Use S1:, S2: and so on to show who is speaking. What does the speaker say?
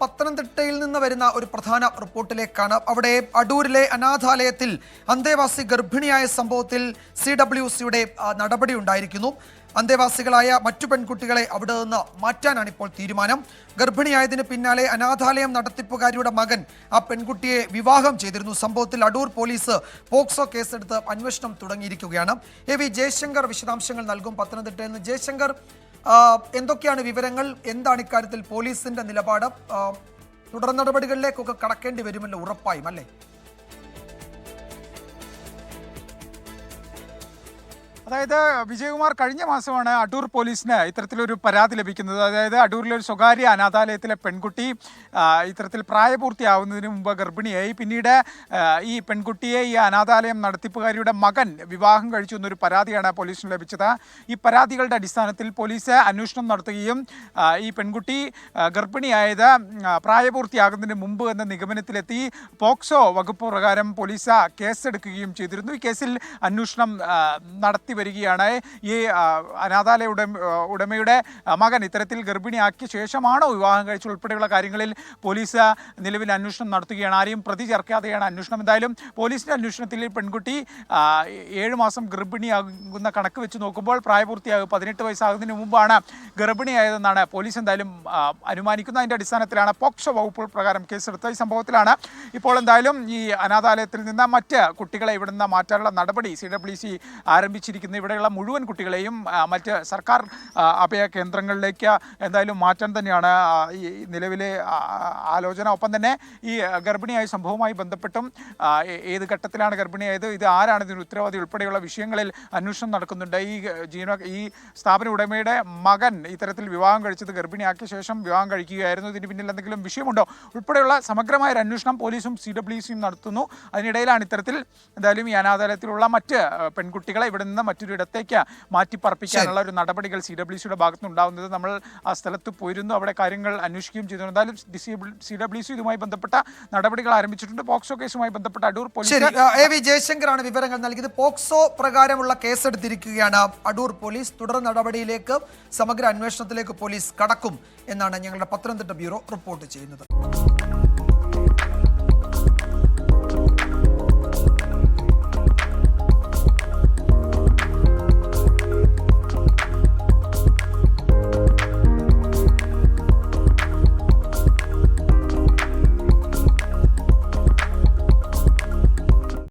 S1: പത്തനംതിട്ടയിൽ നിന്ന് വരുന്ന ഒരു പ്രധാന റിപ്പോർട്ടിലേക്കാണ്. അവിടെ അടൂരിലെ അനാഥാലയത്തിൽ അന്തേവാസി ഗർഭിണിയായ സംഭവത്തിൽ CWCയുടെ നടപടി ഉണ്ടായിരിക്കുന്നു. അന്തേവാസികളായ മറ്റു പെൺകുട്ടികളെ അവിടെ നിന്ന് മാറ്റാനാണ് ഇപ്പോൾ തീരുമാനം. ഗർഭിണിയായതിന് പിന്നാലെ അനാഥാലയം നടത്തിപ്പുകാരിയുടെ മകൻ ആ പെൺകുട്ടിയെ വിവാഹം ചെയ്തിരുന്നു. സംഭവത്തിൽ അടൂർ പോലീസ് പോക്സോ കേസെടുത്ത് അന്വേഷണം തുടങ്ങിയിരിക്കുകയാണ്. AV ജയശങ്കർ വിശദാംശങ്ങൾ നൽകും പത്തനംതിട്ടയിൽ നിന്ന്. ജയശങ്കർ, എന്തൊക്കെയാണ് വിവരങ്ങൾ? എന്താണ് ഇക്കാര്യത്തിൽ പോലീസിന്റെ നിലപാട്? തുടർ നടപടികളിലേക്കൊക്കെ കടക്കേണ്ടി വരുമല്ലോ ഉറപ്പായും, അല്ലേ?
S2: അതായത് വിജയകുമാർ, കഴിഞ്ഞ മാസമാണ് അടൂർ പോലീസിന് ഇത്തരത്തിലൊരു പരാതി ലഭിക്കുന്നത്. അതായത് അടൂരിലെ ഒരു സ്വകാര്യ അനാഥാലയത്തിലെ പെൺകുട്ടി ഇത്തരത്തിൽ പ്രായപൂർത്തിയാവുന്നതിന് മുമ്പ് ഗർഭിണിയായി. പിന്നീട് ഈ പെൺകുട്ടിയെ ഈ അനാഥാലയം നടത്തിപ്പുകാരിയുടെ മകൻ വിവാഹം കഴിച്ചു എന്നൊരു പരാതിയാണ് പോലീസിന് ലഭിച്ചത്. ഈ പരാതികളുടെ അടിസ്ഥാനത്തിൽ പോലീസ് അന്വേഷണം നടത്തുകയും ഈ പെൺകുട്ടി ഗർഭിണിയായത് പ്രായപൂർത്തിയാകുന്നതിന് മുമ്പ് എന്ന നിഗമനത്തിലെത്തി പോക്സോ വകുപ്പ് പ്രകാരം പോലീസ് കേസെടുക്കുകയും ചെയ്തിരുന്നു. ഈ കേസിൽ അന്വേഷണം നടത്തി വരികയാണ്. ഈ അനാഥാലയ ഉടമയുടെ മകൻ ഇത്തരത്തിൽ ഗർഭിണിയാക്കിയ ശേഷമാണോ വിവാഹം കഴിച്ച ഉൾപ്പെടെയുള്ള കാര്യങ്ങളിൽ പോലീസ് നിലവിൽ അന്വേഷണം നടത്തുകയാണ്. ആരെയും പ്രതി ചേർക്കാതെയാണ് അന്വേഷണം. എന്തായാലും പോലീസിന്റെ അന്വേഷണത്തിൽ പെൺകുട്ടി 7 മാസം ഗർഭിണിയാകുന്ന കണക്ക് വെച്ച് നോക്കുമ്പോൾ പ്രായപൂർത്തിയാകും 18 വയസ്സാകുന്നതിന് മുമ്പാണ് ഗർഭിണിയായതെന്നാണ് പോലീസ് എന്തായാലും അനുമാനിക്കുന്നത്. അതിൻ്റെ അടിസ്ഥാനത്തിലാണ് പോക്സോ വകുപ്പ് പ്രകാരം കേസെടുത്ത ഈ സംഭവത്തിലാണ് ഇപ്പോൾ എന്തായാലും ഈ അനാഥാലയത്തിൽ നിന്ന് മറ്റ് കുട്ടികളെ ഇവിടെ നിന്ന് മാറ്റാനുള്ള നടപടി CWC ആരംഭിച്ചിരിക്കുന്നത്. ഇവിടെയുള്ള മുഴുവൻ കുട്ടികളെയും മറ്റ് സർക്കാർ അഭയ കേന്ദ്രങ്ങളിലേക്ക് എന്തായാലും മാറ്റാൻ തന്നെയാണ് ഈ നിലവിലെ ആലോചന. ഒപ്പം തന്നെ ഈ ഗർഭിണിയായ സംഭവവുമായി ബന്ധപ്പെട്ടും ഏത് ഘട്ടത്തിലാണ് ഗർഭിണിയായത്, ഇത് ആരാണ് ഇതിന് ഉത്തരവാദി ഉൾപ്പെടെയുള്ള വിഷയങ്ങളിൽ അന്വേഷണം നടക്കുന്നുണ്ട്. ഈ സ്ഥാപന ഉടമയുടെ മകൻ ഇത്തരത്തിൽ വിവാഹം കഴിച്ചത് ഗർഭിണിയാക്കിയ ശേഷം വിവാഹം കഴിക്കുകയായിരുന്നു. ഇതിന് പിന്നിൽ എന്തെങ്കിലും വിഷയമുണ്ടോ ഉൾപ്പെടെയുള്ള സമഗ്രമായ ഒരു അന്വേഷണം പോലീസും CWCയും നടത്തുന്നു. അതിനിടയിലാണ് ഇത്തരത്തിൽ എന്തായാലും ഈ അനാഥാലയത്തിലുള്ള മറ്റ് പെൺകുട്ടികളെ ഇവിടെ നിന്ന് മറ്റൊരു ഇടത്തേക്ക് മാറ്റിപ്പറപ്പിക്കാനുള്ള ഒരു നടപടികൾ CWCയുടെ ഭാഗത്തുനിന്നുണ്ടാവുന്നത്. നമ്മൾ ആ സ്ഥലത്ത് പോയിരുന്നു, അവിടെ കാര്യങ്ങൾ അന്വേഷിക്കുകയും ചെയ്തു. എന്തായാലും CWC ഇതുമായി ബന്ധപ്പെട്ട നടപടികൾ ആരംഭിച്ചിട്ടുണ്ട്. പോക്സോ കേസുമായി ബന്ധപ്പെട്ട അടൂർ പോലീസ്.
S1: AV ജയശങ്കറാണ് വിവരങ്ങൾ നൽകിയത്. പോക്സോ പ്രകാരമുള്ള കേസെടുത്തിരിക്കുകയാണ് അടൂർ പോലീസ്. തുടർ നടപടിയിലേക്ക്, സമഗ്ര അന്വേഷണത്തിലേക്ക് പോലീസ് കടക്കും എന്നാണ് ഞങ്ങളുടെ പത്തനംതിട്ട ബ്യൂറോ റിപ്പോർട്ട് ചെയ്യുന്നത്.